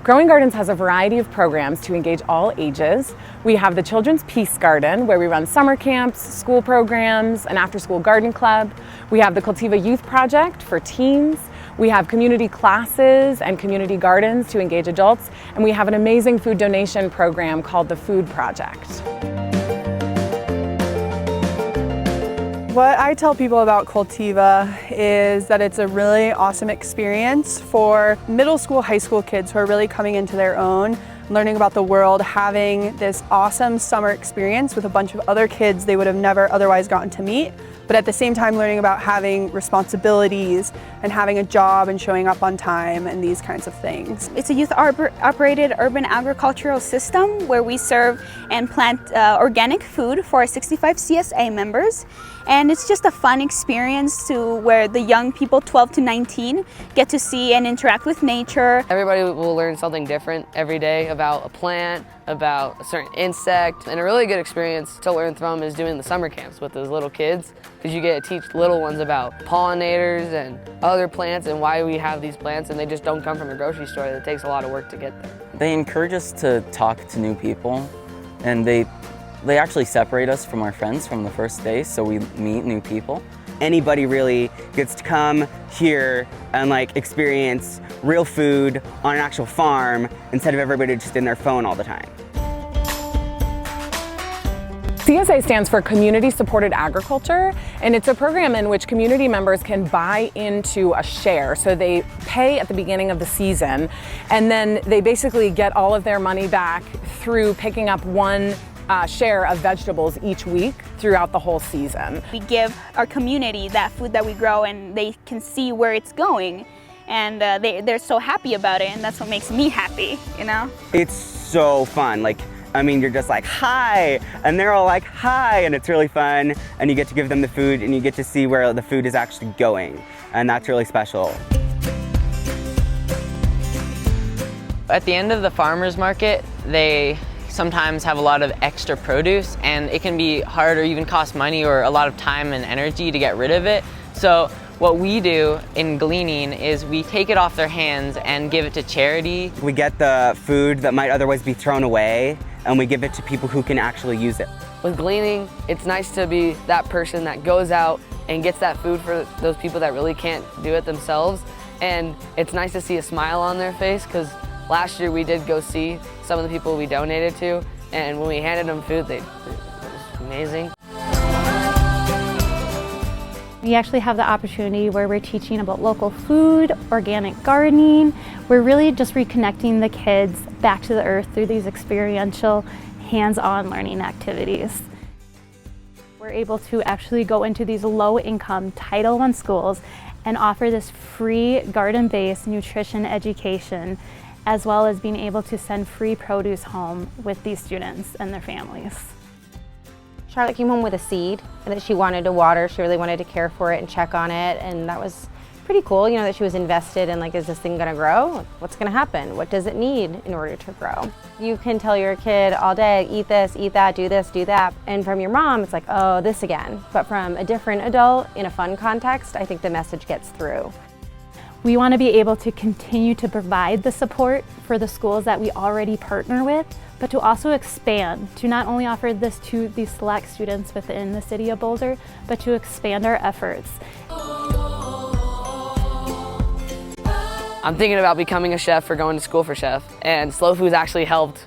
Growing Gardens has a variety of programs to engage all ages. We have the Children's Peace Garden, where we run summer camps, school programs, an after-school garden club. We have the Cultiva Youth Project for teens. We have community classes and community gardens to engage adults. And we have an amazing food donation program called the Food Project. What I tell people about Cultiva is that it's a really awesome experience for middle school, high school kids who are really coming into their own, learning about the world, having this awesome summer experience with a bunch of other kids they would have never otherwise gotten to meet, but at the same time learning about having responsibilities and having a job and showing up on time and these kinds of things. It's a youth-operated urban agricultural system where we serve and plant organic food for our 65 CSA members. And it's just a fun experience where the young people 12 to 19 get to see and interact with nature. Everybody will learn something different every day about a plant, about a certain insect. And a really good experience to learn from is doing the summer camps with those little kids, because you get to teach little ones about pollinators and other plants and why we have these plants, and they just don't come from a grocery store. It takes a lot of work to get there. They encourage us to talk to new people, and they actually separate us from our friends from the first day, so we meet new people. Anybody really gets to come here and experience real food on an actual farm instead of everybody just in their phone all the time. CSA stands for Community Supported Agriculture, and it's a program in which community members can buy into a share. So they pay at the beginning of the season, and then they basically get all of their money back through picking up one share of vegetables each week throughout the whole season. We give our community that food that we grow, and they can see where it's going, and they're so happy about it, and that's what makes me happy, you know? It's so fun. You're just like, hi, and they're all like, hi, and it's really fun, and you get to give them the food, and you get to see where the food is actually going, and that's really special. At the end of the farmer's market, they sometimes have a lot of extra produce, and it can be hard or even cost money or a lot of time and energy to get rid of it. So what we do in gleaning is we take it off their hands and give it to charity. We get the food that might otherwise be thrown away, and we give it to people who can actually use it. With gleaning, it's nice to be that person that goes out and gets that food for those people that really can't do it themselves. And it's nice to see a smile on their face, because last year we did go see some of the people we donated to, and when we handed them food, it was amazing. We actually have the opportunity where we're teaching about local food, organic gardening. We're really just reconnecting the kids back to the earth through these experiential, hands-on learning activities. We're able to actually go into these low-income Title I schools and offer this free garden-based nutrition education, as well as being able to send free produce home with these students and their families. Charlotte came home with a seed that she wanted to water. She really wanted to care for it and check on it, and that was pretty cool, that she was invested in, is this thing gonna grow? What's gonna happen? What does it need in order to grow? You can tell your kid all day, eat this, eat that, do this, do that, and from your mom, it's like, oh, this again. But from a different adult in a fun context, I think the message gets through. We want to be able to continue to provide the support for the schools that we already partner with, but to also expand, to not only offer this to these select students within the city of Boulder, but to expand our efforts. I'm thinking about becoming a chef or going to school for chef, and Slow Food's actually helped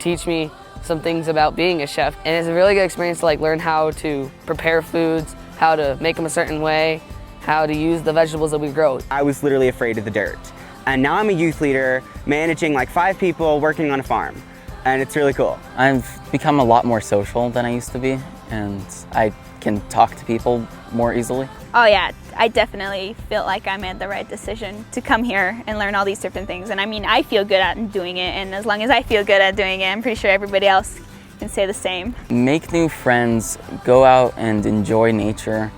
teach me some things about being a chef, and it's a really good experience to learn how to prepare foods, how to make them a certain way, how to use the vegetables that we grow. I was literally afraid of the dirt, and now I'm a youth leader managing 5 people working on a farm, and it's really cool. I've become a lot more social than I used to be, and I can talk to people more easily. Oh yeah, I definitely feel like I made the right decision to come here and learn all these different things. And I feel good at doing it, and as long as I feel good at doing it, I'm pretty sure everybody else can say the same. Make new friends, go out and enjoy nature,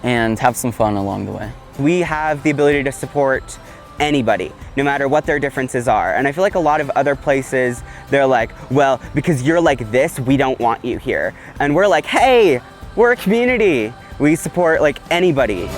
and have some fun along the way. We have the ability to support anybody, no matter what their differences are. And I feel like a lot of other places, they're like, well, because you're like this, we don't want you here. And we're like, hey, we're a community. We support like anybody.